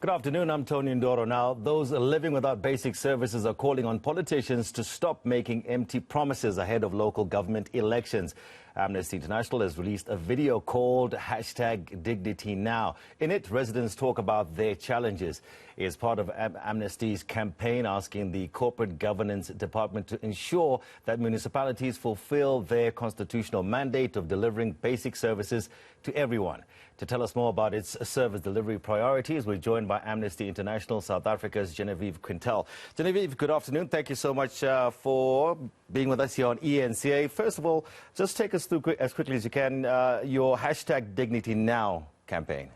Good afternoon, I'm Tony Ndoro. Now, those living without basic services are calling on politicians to stop making empty promises ahead of local government elections. Amnesty International has released a video called #DignityNow. In it, residents talk about their challenges. It is part of Amnesty's campaign asking the Corporate Governance Department to ensure that municipalities fulfill their constitutional mandate of delivering basic services to everyone. To tell us more about its service delivery priorities, we're joined by Amnesty International South Africa's Genevieve Quintal. Genevieve, good afternoon. Thank you so much for being with us here on eNCA. First of all, just take us through as quickly as you can your #DignityNow campaign.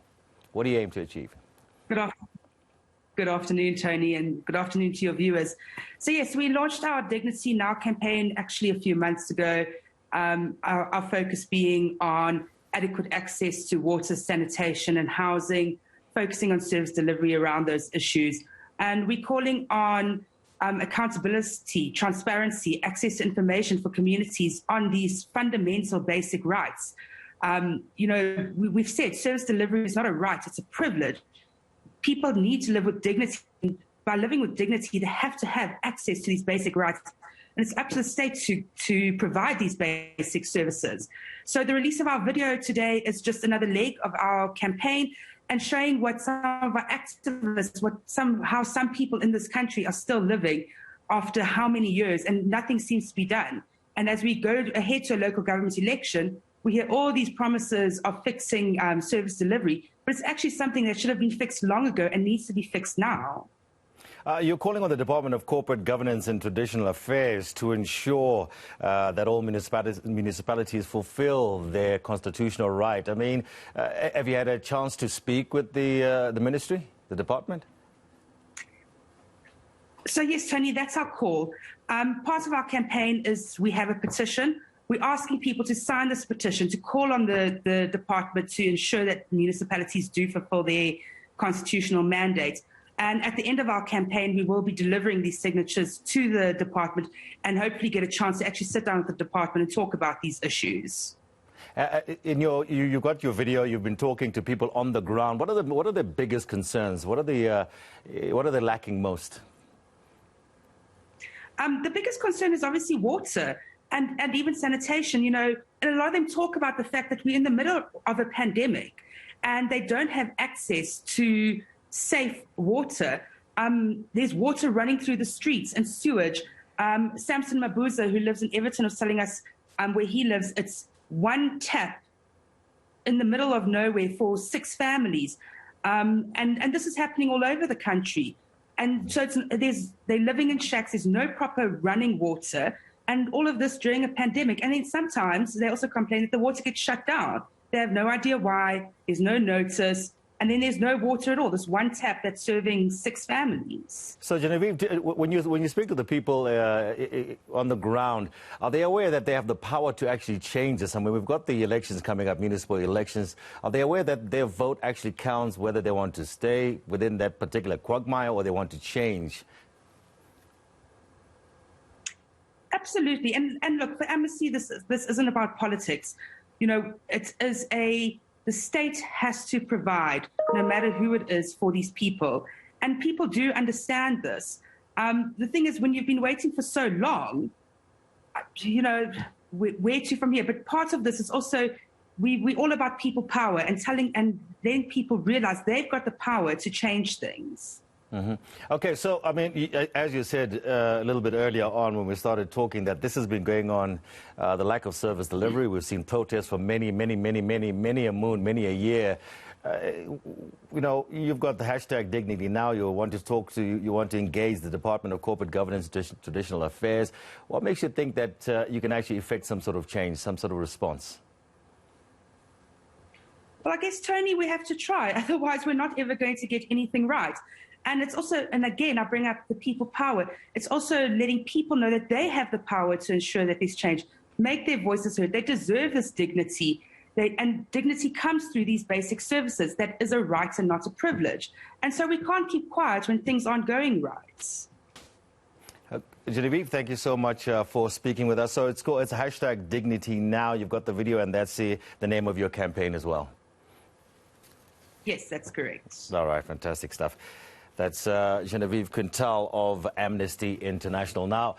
What do you aim to achieve? Good afternoon, Tony, and good afternoon to your viewers. So yes, we launched our Dignity Now campaign actually a few months ago, our focus being on adequate access to water, sanitation and housing, focusing on service delivery around those issues. And we're calling on accountability, transparency, access to information for communities on these fundamental basic rights. We've said service delivery is not a right, it's a privilege. People need to live with dignity. By living with dignity, they have to have access to these basic rights. And it's up to the state to provide these basic services. So the release of our video today is just another leg of our campaign and showing what some of our activists, how some people in this country are still living after how many years, and nothing seems to be done. And as we go ahead to a local government election, we hear all these promises of fixing service delivery, but it's actually something that should have been fixed long ago and needs to be fixed now. You're calling on the Department of Corporate Governance and Traditional Affairs to ensure that all municipalities fulfill their constitutional right. I mean, have you had a chance to speak with the ministry, the department? So yes, Tony, that's our call. Part of our campaign is we have a petition. We're asking people to sign this petition to call on the department to ensure that municipalities do fulfill their constitutional mandate. And at the end of our campaign, we will be delivering these signatures to the department and hopefully get a chance to actually sit down with the department and talk about these issues. You've got your video. You've been talking to people on the ground. What are the biggest concerns? What are they lacking most? The biggest concern is obviously water and even sanitation. And a lot of them talk about the fact that we're in the middle of a pandemic and they don't have access to safe water. There's water running through the streets and sewage. Samson Mabuza, who lives in Everton, was telling us where he lives, it's one tap in the middle of nowhere for 6 families. And this is happening all over the country. And so they're living in shacks, there's no proper running water, and all of this during a pandemic. And then sometimes they also complain that the water gets shut down. They have no idea why, there's no notice. And then there's no water at all. There's one tap that's serving 6 families. So, Genevieve, when you speak to the people on the ground, are they aware that they have the power to actually change this? I mean, we've got the elections coming up, municipal elections. Are they aware that their vote actually counts, whether they want to stay within that particular quagmire or they want to change? Absolutely. And look, for Amnesty, this isn't about politics. It is the state has to provide, no matter who it is, for these people. And people do understand this. The thing is, when you've been waiting for so long, where to from here? But part of this is also, we're all about people power and then people realize they've got the power to change things. Mm-hmm. Okay, so, I mean, as you said a little bit earlier on when we started talking, that this has been going on, the lack of service delivery. We've seen protests for many a moon, many a year. You've got the #DignityNow. You want to engage the Department of Corporate Governance and Traditional Affairs. What makes you think that you can actually effect some sort of change, some sort of response? Well, I guess, Tony, we have to try. Otherwise, we're not ever going to get anything right. And it's also, and again, I bring up the people power. It's also letting people know that they have the power to ensure that there's change, make their voices heard. They deserve this dignity. And dignity comes through these basic services. That is a right and not a privilege. And so we can't keep quiet when things aren't going right. Genevieve, thank you so much for speaking with us. So it's #DignityNow. You've got the video, and that's the name of your campaign as well. Yes, that's correct. All right, fantastic stuff. That's Genevieve Quintal of Amnesty International. Now,